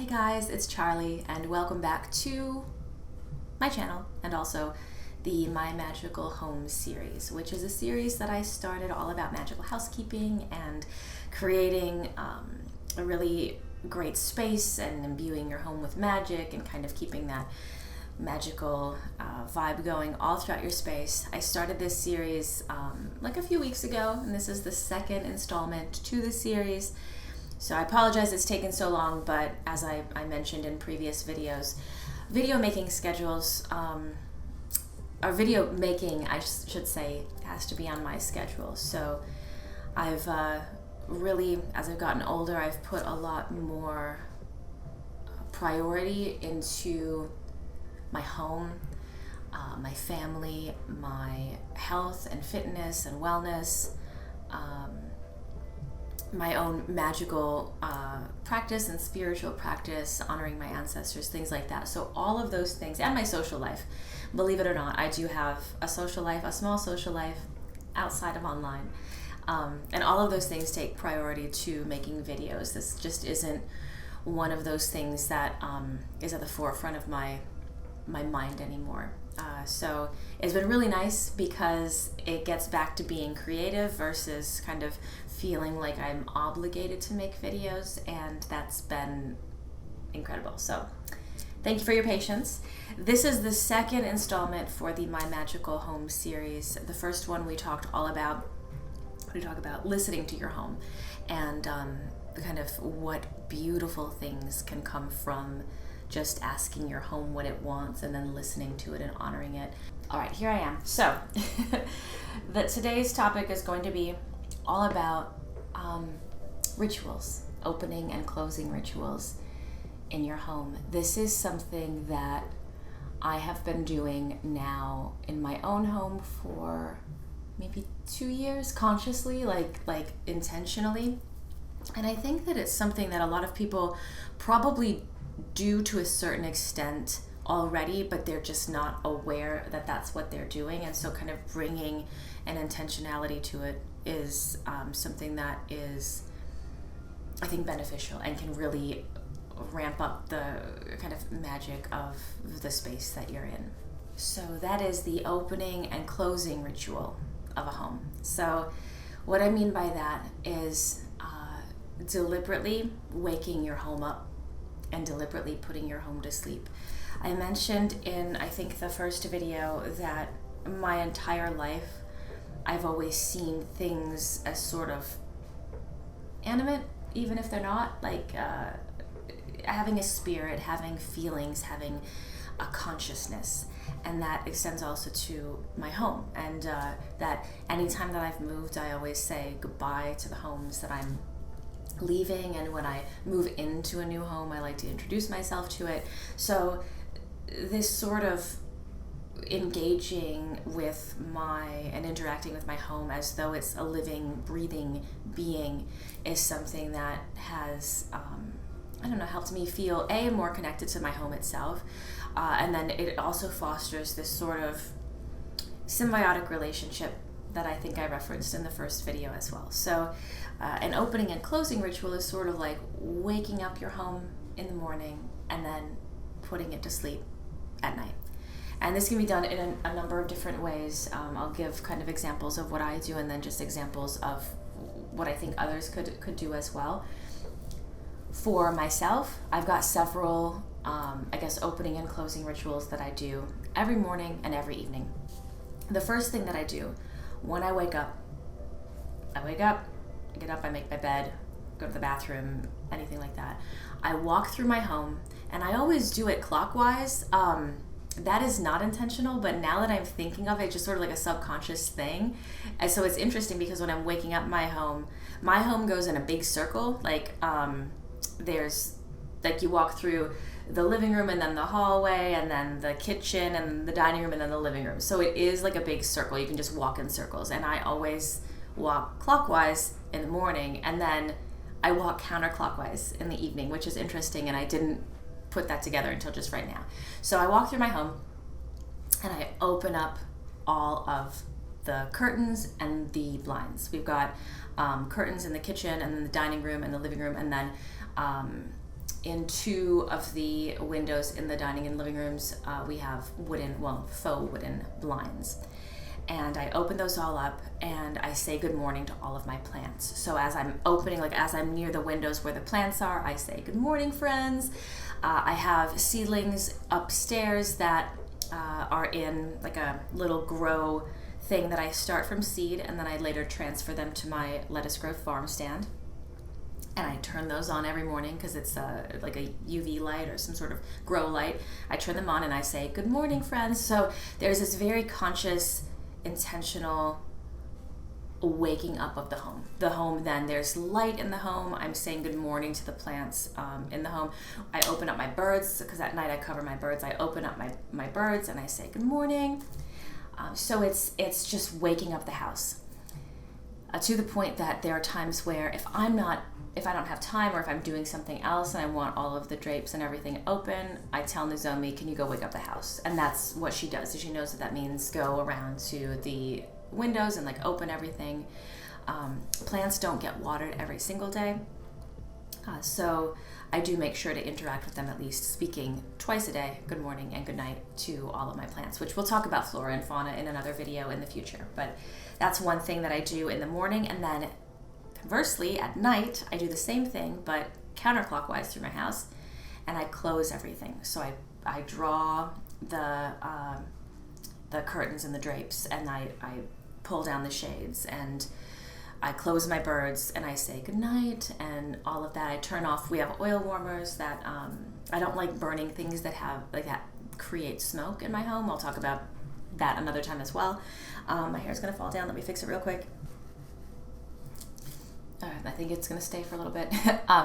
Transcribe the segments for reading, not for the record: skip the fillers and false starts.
guys, it's Charlie and welcome back to my channel and also the My Magical Home series, which is a series that I started all about magical housekeeping and creating a really great space and imbuing your home with magic and kind of keeping that magical vibe going all throughout your space. I started this series like a few weeks ago, and this is the second installment to the series. So I apologize it's taken so long, but as I mentioned in previous videos, video making schedules, or video making, I should say, has to be on my schedule. So I've really, as I've gotten older, I've put a lot more priority into my home, my family, my health and fitness and wellness, my own magical practice and spiritual practice, honoring my ancestors, things like that. So all of those things, and my social life, believe it or not, I do have a social life, a small social life outside of online. And all of those things take priority to making videos. This just isn't one of those things that is at the forefront of my mind anymore. So it's been really nice because it gets back to being creative versus kind of feeling like I'm obligated to make videos, and that's been incredible. So thank you for your patience. This is the second installment for the My Magical Home series. The first one we talked about listening to your home and the kind of what beautiful things can come from just asking your home what it wants and then listening to it and honoring it. All right, here I am. So today's topic is going to be all about rituals, opening and closing rituals in your home. This is something that I have been doing now in my own home for maybe 2 years, consciously, like intentionally. And I think that it's something that a lot of people probably do to a certain extent already, but they're just not aware that that's what they're doing. And so kind of bringing an intentionality to it is something that is, I think, beneficial and can really ramp up the kind of magic of the space that you're in. So that is the opening and closing ritual of a home. So what I mean by that is deliberately waking your home up and deliberately putting your home to sleep. I mentioned in, I think, the first video that my entire life I've always seen things as sort of animate, even if they're not, like having a spirit, having feelings, having a consciousness. And that extends also to my home. And that anytime that I've moved, I always say goodbye to the homes that I'm leaving, and when I move into a new home, I like to introduce myself to it. So this sort of engaging with and interacting with my home as though it's a living, breathing being is something that has helped me feel more connected to my home itself, and then it also fosters this sort of symbiotic relationship that I think I referenced in the first video as well. So an opening and closing ritual is sort of like waking up your home in the morning and then putting it to sleep at night. And this can be done in a number of different ways. I'll give kind of examples of what I do and then just examples of what I think others could do as well. For myself, I've got several, opening and closing rituals that I do every morning and every evening. The first thing that I do when I wake up, I get up, I make my bed, go to the bathroom, anything like that. I walk through my home, and I always do it clockwise. That is not intentional, but now that I'm thinking of it, just sort of like a subconscious thing. And so it's interesting because when I'm waking up my home goes in a big circle. There's, you walk through the living room and then the hallway and then the kitchen and the dining room and then the living room. So it is like a big circle. You can just walk in circles. And I always walk clockwise in the morning, and then I walk counterclockwise in the evening, which is interesting, and I didn't put that together until just right now. So I walk through my home and I open up all of the curtains and the blinds. We've got curtains in the kitchen and then the dining room and the living room, and then in two of the windows in the dining and living rooms, we have faux wooden blinds. And I open those all up and I say good morning to all of my plants. So as I'm opening, like as I'm near the windows where the plants are, I say good morning, friends. I have seedlings upstairs that are in like a little grow thing that I start from seed, and then I later transfer them to my lettuce grow farm stand. And I turn those on every morning because it's like a UV light or some sort of grow light. I turn them on and I say good morning, friends. So there's this very conscious, intentional waking up of the home. The home, then there's light in the home. I'm saying good morning to the plants in the home. I open up my birds because at night I cover my birds. I open up my birds and I say good morning. So it's just waking up the house to the point that there are times where if I don't have time, or if I'm doing something else and I want all of the drapes and everything open, I tell Nozomi, can you go wake up the house? And that's what she does. She knows that means go around to the windows and like open everything. Plants don't get watered every single day. So I do make sure to interact with them, at least speaking twice a day, good morning and good night, to all of my plants, which we'll talk about flora and fauna in another video in the future. But that's one thing that I do in the morning. And then conversely, at night, I do the same thing, but counterclockwise through my house, and I close everything. So I draw the curtains and the drapes, and I pull down the shades, and I close my birds, and I say goodnight, and all of that. I turn off, we have oil warmers that, I don't like burning things that create smoke in my home. I'll talk about that another time as well. My hair's gonna fall down, let me fix it real quick. All right, I think it's gonna stay for a little bit.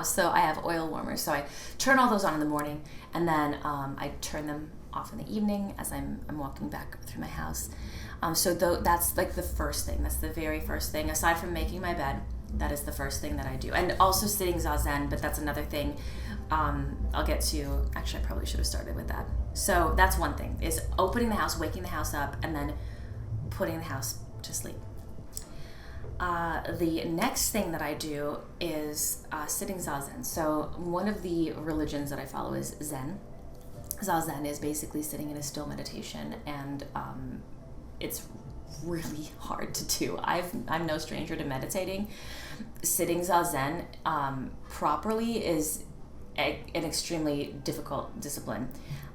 So I have oil warmers, so I turn all those on in the morning, and then I turn them off in the evening as I'm walking back through my house. So that's like the first thing. That's the very first thing. Aside from making my bed, that is the first thing that I do. And also sitting zazen, but that's another thing I'll get to. Actually, I probably should have started with that. So that's one thing, is opening the house, waking the house up, and then putting the house to sleep. The next thing that I do is sitting zazen. So one of the religions that I follow is Zen. Zazen is basically sitting in a still meditation, and it's really hard to do. I'm no stranger to meditating. Sitting zazen properly is an extremely difficult discipline.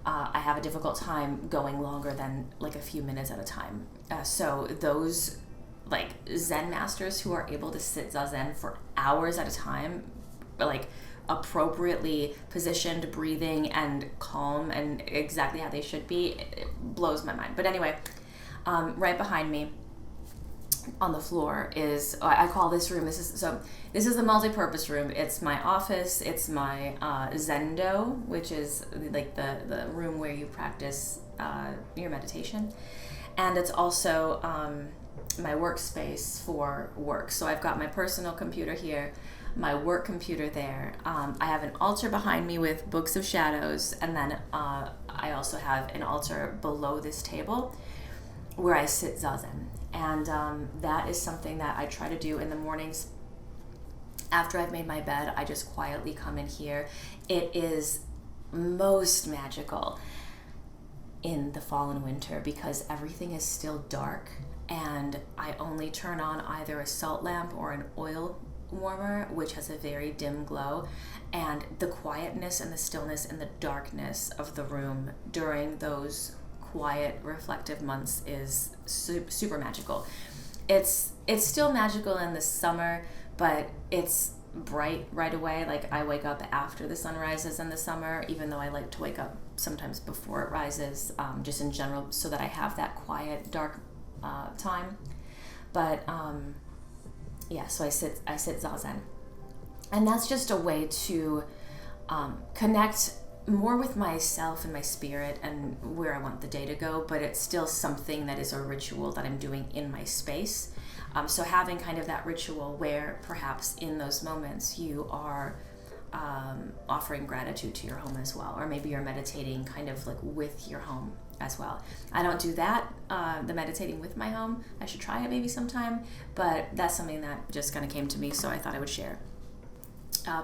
I have a difficult time going longer than like a few minutes at a time. So those like Zen masters who are able to sit zazen for hours at a time, like appropriately positioned, breathing, and calm, and exactly how they should be, it blows my mind. But anyway, right behind me on the floor is, I call this room, this is a multi-purpose room. It's my office, it's my Zendo, which is like the room where you practice your meditation, and it's also my workspace for work. So I've got my personal computer here, my work computer there. I have an altar behind me with books of shadows, and then I also have an altar below this table where I sit zazen. And that is something that I try to do in the mornings. After I've made my bed, I just quietly come in here. It is most magical in the fall and winter because everything is still dark, and I only turn on either a salt lamp or an oil warmer, which has a very dim glow, and the quietness and the stillness and the darkness of the room during those quiet, reflective months is super magical. It's still magical in the summer, but it's bright right away. Like, I wake up after the sun rises in the summer, even though I like to wake up sometimes before it rises, just in general, so that I have that quiet, dark time. But yeah, so I sit zazen, and that's just a way to connect more with myself and my spirit and where I want the day to go, but it's still something that is a ritual that I'm doing in my space. So having kind of that ritual where perhaps in those moments you are offering gratitude to your home as well, or maybe you're meditating kind of like with your home as well. I don't do that, the meditating with my home. I should try it maybe sometime, but that's something that just kind of came to me, so I thought I would share.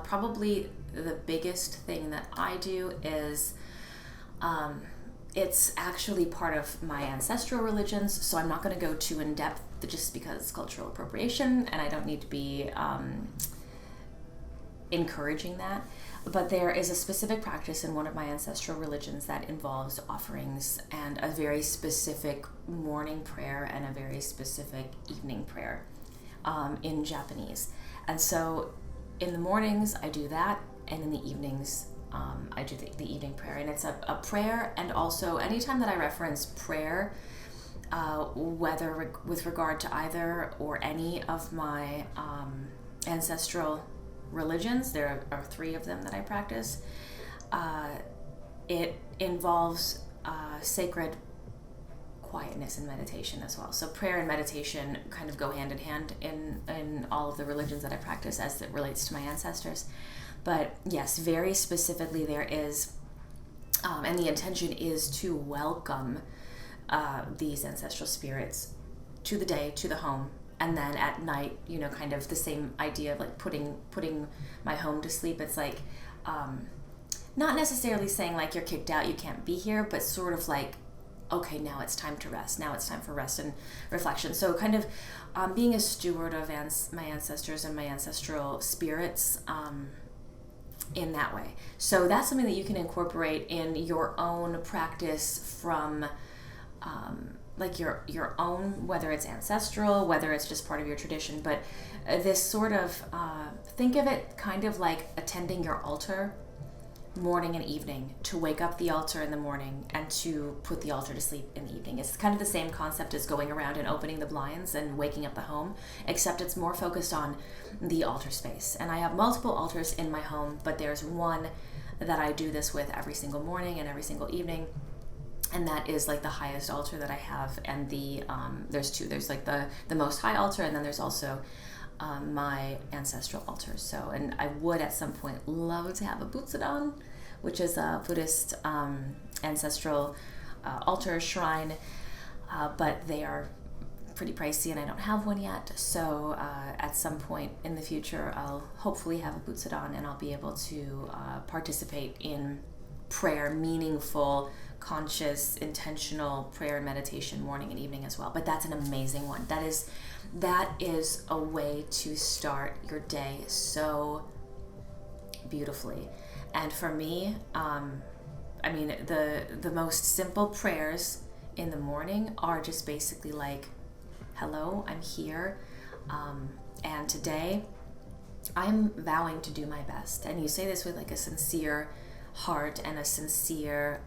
Probably the biggest thing that I do is it's actually part of my ancestral religions, so I'm not going to go too in depth just because it's cultural appropriation and I don't need to be encouraging that. But there is a specific practice in one of my ancestral religions that involves offerings and a very specific morning prayer and a very specific evening prayer in Japanese. And so in the mornings I do that, and in the evenings I do the evening prayer. And it's a prayer, and also anytime that I reference prayer, whether with regard to either or any of my ancestral religions, there are 3 of them that I practice, it involves sacred quietness and meditation as well. So prayer and meditation kind of go hand in hand in all of the religions that I practice as it relates to my ancestors. But yes, very specifically there is, and the intention is to welcome these ancestral spirits to the day, to the home. And then at night, kind of the same idea of like putting my home to sleep. It's like, not necessarily saying like you're kicked out, you can't be here, but sort of like, okay, now it's time to rest. Now it's time for rest and reflection. So kind of being a steward of my ancestors and my ancestral spirits in that way. So that's something that you can incorporate in your own practice from like your own, whether it's ancestral, whether it's just part of your tradition. But this sort of, think of it kind of like attending your altar morning and evening, to wake up the altar in the morning and to put the altar to sleep in the evening. It's kind of the same concept as going around and opening the blinds and waking up the home, except it's more focused on the altar space. And I have multiple altars in my home, but there's one that I do this with every single morning and every single evening. And that is like the highest altar that I have. And there's 2. There's like the most high altar, and then there's also my ancestral altar. So, and I would at some point love to have a butsudan, which is a Buddhist ancestral altar shrine, but they are pretty pricey and I don't have one yet. So at some point in the future, I'll hopefully have a butsudan and I'll be able to participate in prayer, meaningful, conscious, intentional prayer and meditation morning and evening as well. But that's an amazing one. That is a way to start your day so beautifully. And for me, I mean, the most simple prayers in the morning are just basically like, hello, I'm here, and today I'm vowing to do my best. And you say this with like a sincere heart and a sincere,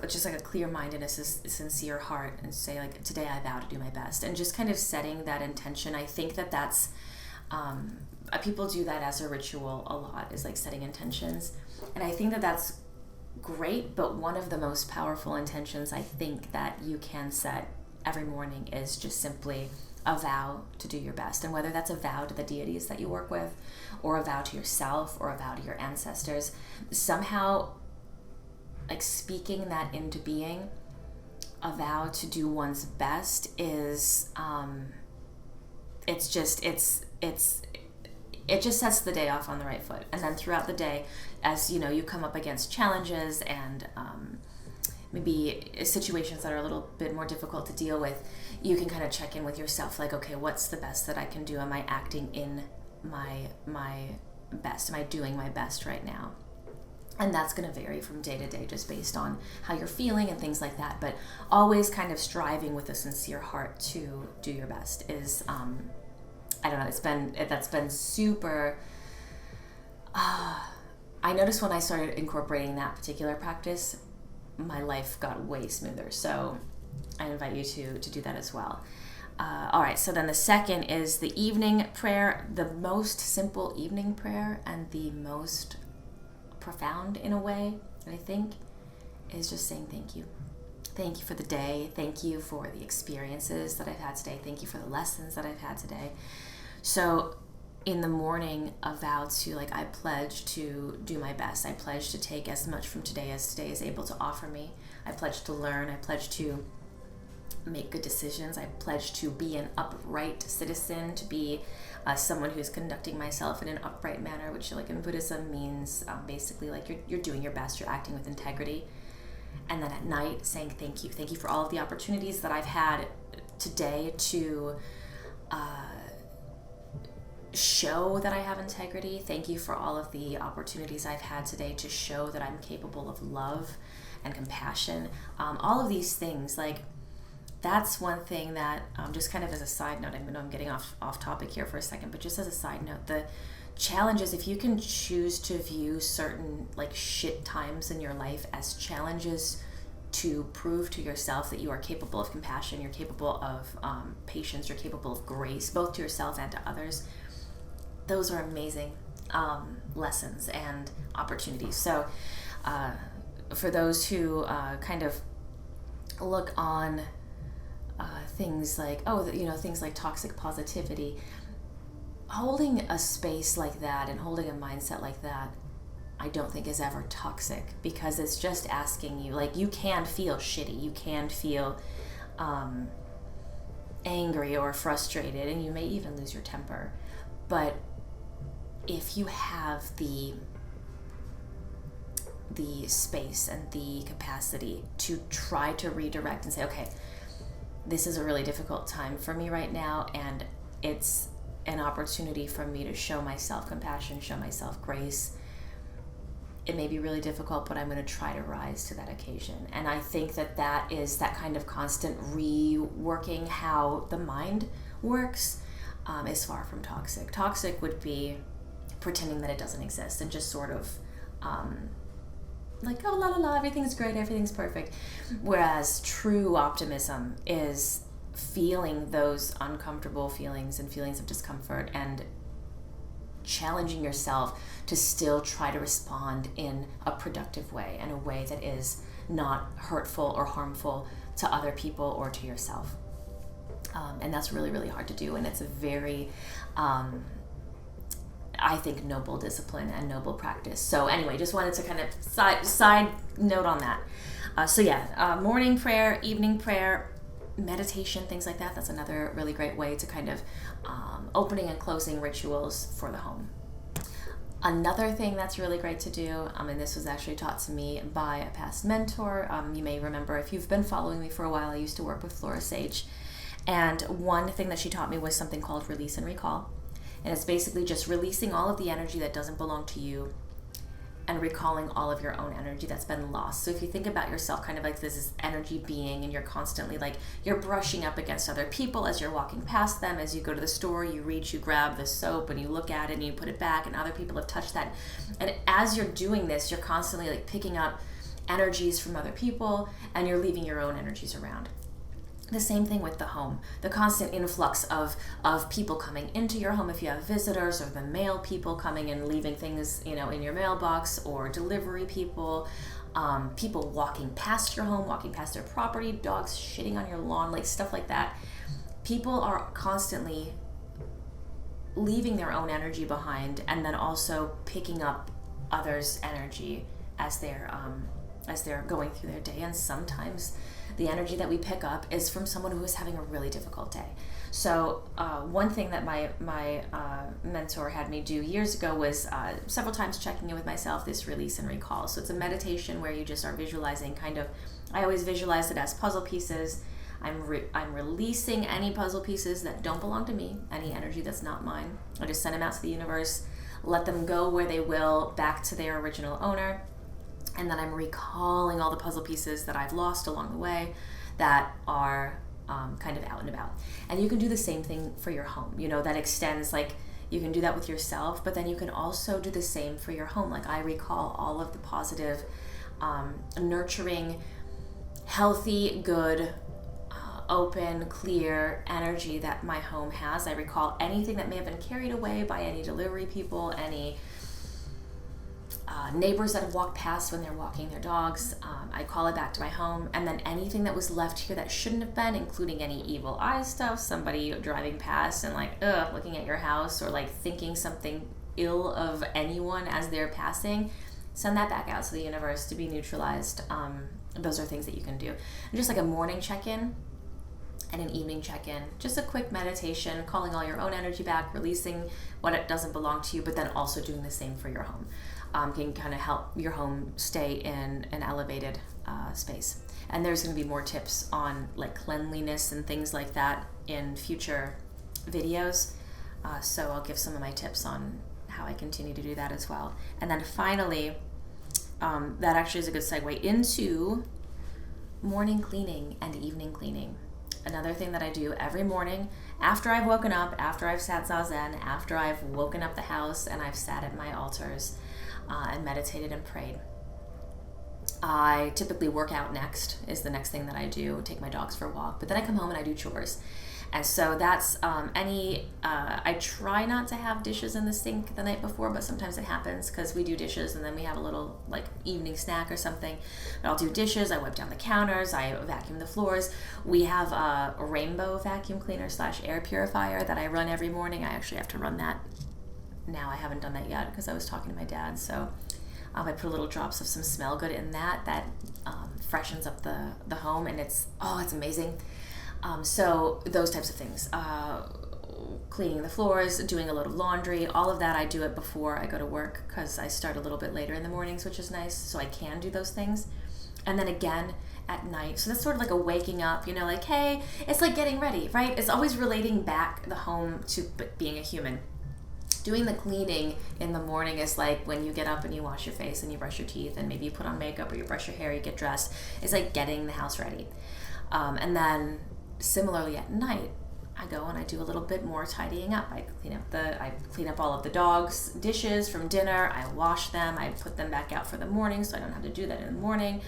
just like a clear mind and a sincere heart, and say like, today I vow to do my best, and just kind of setting that intention. I think that's people do that as a ritual a lot, is like setting intentions, and I think that's great. But one of the most powerful intentions I think that you can set every morning is just simply a vow to do your best. And whether that's a vow to the deities that you work with, or a vow to yourself, or a vow to your ancestors, somehow like speaking that into being, a vow to do one's best is it just sets the day off on the right foot. And then throughout the day, as you know, you come up against challenges and maybe situations that are a little bit more difficult to deal with, you can kind of check in with yourself, like, okay, what's the best that I can do? Am I acting in my best? Am I doing my best right now? And that's going to vary from day to day, just based on how you're feeling and things like that. But always kind of striving with a sincere heart to do your best is, I don't know, that's been super. I noticed when I started incorporating that particular practice, my life got way smoother. So I invite you to do that as well. All right, so then the second is the evening prayer. The most simple evening prayer and the most profound in a way, I think, is just saying thank you. Thank you for the day. Thank you for the experiences that I've had today. Thank you for the lessons that I've had today. So in the morning, a vow to, like, I pledge to do my best. I pledge to take as much from today as today is able to offer me. I pledge to learn. I pledge to make good decisions. I pledge to be an upright citizen, to be someone who's conducting myself in an upright manner, which like in Buddhism means basically like you're doing your best, you're acting with integrity. And then at night saying thank you. Thank you for all of the opportunities that I've had today to show that I have integrity. Thank you for all of the opportunities I've had today to show that I'm capable of love and compassion. All of these things, like, that's one thing that, just kind of as a side note, I know I'm getting off topic here for a second, but just as a side note, the challenge is if you can choose to view certain like shit times in your life as challenges to prove to yourself that you are capable of compassion, you're capable of patience, you're capable of grace, both to yourself and to others, those are amazing lessons and opportunities. So for those who kind of look on things like, things like toxic positivity, holding a space like that and holding a mindset like that, I don't think is ever toxic, because it's just asking you, like, you can feel shitty, you can feel angry or frustrated, and you may even lose your temper. But if you have the space and the capacity to try to redirect and say, okay, this is a really difficult time for me right now, and it's an opportunity for me to show myself compassion, show myself grace. It may be really difficult, but I'm going to try to rise to that occasion. And I think that is that kind of constant reworking how the mind works is far from toxic. Toxic would be pretending that it doesn't exist and just sort of like, oh, la la la, everything's great, everything's perfect. Whereas true optimism is feeling those uncomfortable feelings and feelings of discomfort and challenging yourself to still try to respond in a productive way, in a way that is not hurtful or harmful to other people or to yourself. And that's really, really hard to do. And it's a very, I think, noble discipline and noble practice. So anyway, just wanted to kind of side note on that. Morning prayer, evening prayer, meditation, things like that. That's another really great way to kind of opening and closing rituals for the home. Another thing that's really great to do, and this was actually taught to me by a past mentor. You may remember, if you've been following me for a while, I used to work with Flora Sage. And one thing that she taught me was something called release and recall. And it's basically just releasing all of the energy that doesn't belong to you and recalling all of your own energy that's been lost. So if you think about yourself kind of like this is energy being, and you're constantly like, you're brushing up against other people as you're walking past them, as you go to the store, you reach, you grab the soap and you look at it and you put it back, and other people have touched that. And as you're doing this, you're constantly like picking up energies from other people, and you're leaving your own energies around. The same thing with the home, the constant influx of people coming into your home if you have visitors, or the mail people coming and leaving things, in your mailbox, or delivery people, people walking past your home, walking past their property, dogs shitting on your lawn, like stuff like that. People are constantly leaving their own energy behind, and then also picking up others' energy as they're going through their day. And sometimes the energy that we pick up is from someone who is having a really difficult day. So one thing that my mentor had me do years ago was several times checking in with myself, this release and recall. So it's a meditation where you just are visualizing I always visualize it as puzzle pieces. I'm releasing any puzzle pieces that don't belong to me, any energy that's not mine. I just send them out to the universe, let them go where they will, back to their original owner. And then I'm recalling all the puzzle pieces that I've lost along the way that are kind of out and about. And you can do the same thing for your home. That extends, like, you can do that with yourself, but then you can also do the same for your home. Like, I recall all of the positive, nurturing, healthy, good, open, clear energy that my home has. I recall anything that may have been carried away by any delivery people, any neighbors that have walked past when they're walking their dogs. I call it back to my home. And then anything that was left here that shouldn't have been, including any evil eye stuff, somebody driving past and looking at your house, or like thinking something ill of anyone as they're passing, send that back out to the universe to be neutralized. Those are things that you can do. And just like a morning check-in, and an evening check-in. Just a quick meditation, calling all your own energy back, releasing what it doesn't belong to you, but then also doing the same for your home. Can kind of help your home stay in an elevated space. And there's going to be more tips on like cleanliness and things like that in future videos. So I'll give some of my tips on how I continue to do that as well. And then finally, that actually is a good segue into morning cleaning and evening cleaning. Another thing that I do every morning after I've woken up, after I've sat zazen, after I've woken up the house and I've sat at my altars and meditated and prayed. I typically work out next, is the next thing that I do, take my dogs for a walk, but then I come home and I do chores. And so that's I try not to have dishes in the sink the night before, but sometimes it happens because we do dishes and then we have a little like evening snack or something. But I'll do dishes, I wipe down the counters, I vacuum the floors. We have a rainbow vacuum cleaner / air purifier that I run every morning. I actually have to run that now. I haven't done that yet because I was talking to my dad. So I put little drops of some smell good in that freshens up the home, and it's amazing. So those types of things, cleaning the floors, doing a load of laundry, all of that I do it before I go to work because I start a little bit later in the mornings, which is nice, so I can do those things. And then again at night, so that's sort of like a waking up, like, hey, it's like getting ready, right? It's always relating back the home to being a human. Doing the cleaning in the morning is like when you get up and you wash your face and you brush your teeth and maybe you put on makeup or you brush your hair, you get dressed. It's like getting the house ready. And then similarly at night, I go and I do a little bit more tidying up. I clean up all of the dogs' dishes from dinner. I wash them. I put them back out for the morning so I don't have to do that in the morning.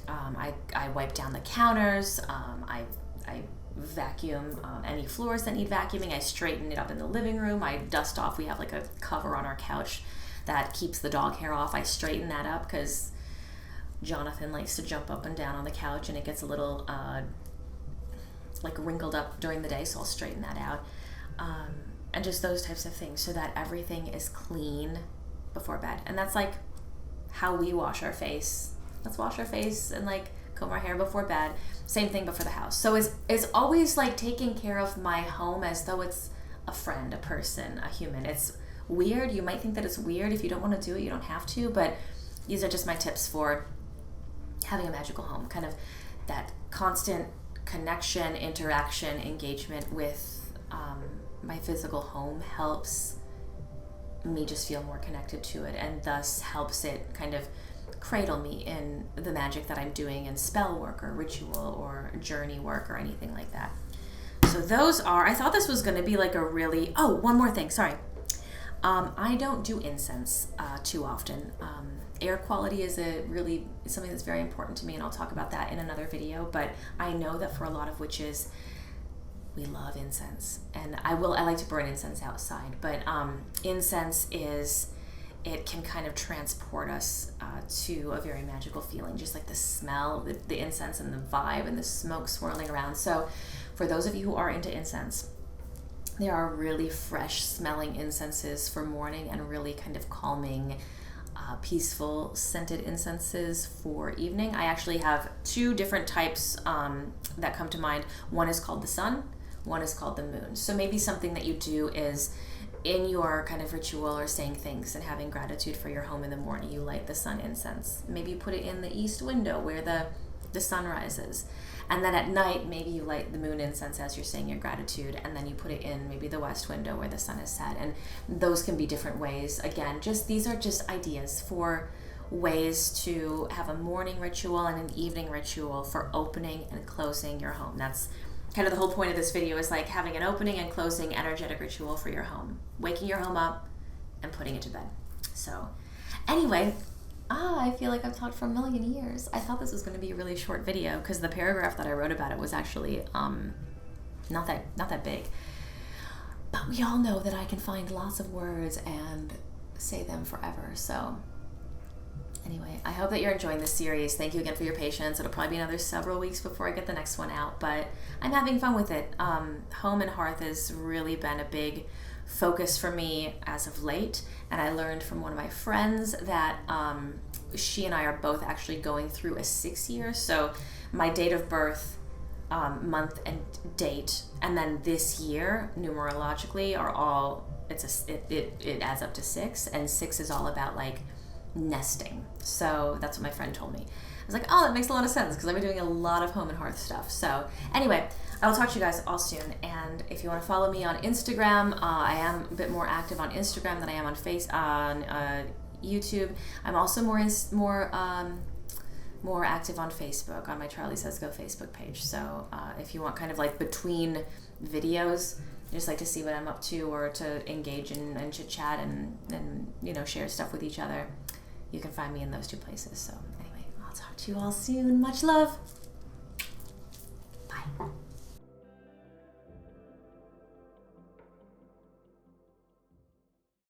I wipe down the counters. I vacuum any floors that need vacuuming. I straighten it up in the living room. I dust off. We have like a cover on our couch that keeps the dog hair off. I straighten that up because Jonathan likes to jump up and down on the couch and it gets a little like wrinkled up during the day, so I'll straighten that out. And just those types of things so that everything is clean before bed. And that's like how we wash our face. Let's wash our face and like comb our hair before bed. Same thing but for the house. So it's always like taking care of my home as though it's a friend, a person, a human. It's weird. You might think that it's weird. If you don't want to do it, you don't have to, but these are just my tips for having a magical home. Kind of that constant connection, interaction, engagement with my physical home helps me just feel more connected to it, and thus helps it kind of cradle me in the magic that I'm doing in spell work or ritual or journey work or anything like that. So those are, I thought this was going to be like a really, one more thing, sorry. I don't do incense too often. Air quality is something that's very important to me, and I'll talk about that in another video, but I know that for a lot of witches, we love incense, and I like to burn incense outside, but incense it can kind of transport us to a very magical feeling, just like the smell, the incense and the vibe and the smoke swirling around. So for those of you who are into incense, there are really fresh smelling incenses for morning and really kind of calming, peaceful scented incenses for evening. I actually have two different types that come to mind. One is called the sun, one is called the moon. So maybe something that you do is in your kind of ritual or saying thanks and having gratitude for your home in the morning, you light the sun incense. Maybe you put it in the east window where the sun rises. And then at night, maybe you light the moon incense as you're saying your gratitude, and then you put it in maybe the west window where the sun is set. And those can be different ways. Again, these are just ideas for ways to have a morning ritual and an evening ritual for opening and closing your home. That's kind of the whole point of this video, is like having an opening and closing energetic ritual for your home. Waking your home up and putting it to bed. So anyway, I feel like I've talked for a million years. I thought this was going to be a really short video because the paragraph that I wrote about it was actually not that big. But we all know that I can find lots of words and say them forever. So anyway, I hope that you're enjoying this series. Thank you again for your patience. It'll probably be another several weeks before I get the next one out, but I'm having fun with it. Home and hearth has really been a big focus for me as of late, and I learned from one of my friends that she and I are both actually going through a 6 year. So my date of birth month and date, and then this year numerologically are all, it adds up to 6, and 6 is all about like nesting. So that's what my friend told me. I was like, oh, that makes a lot of sense, because I've been doing a lot of home and hearth stuff. So anyway, I will talk to you guys all soon. And if you want to follow me on Instagram, I am a bit more active on Instagram than I am on YouTube. I'm also more active on Facebook, on my Charlie Says Go Facebook page. So if you want kind of like between videos, just like to see what I'm up to, or to engage and chit chat and share stuff with each other, you can find me in those 2 places. So anyway, I'll talk to you all soon. Much love.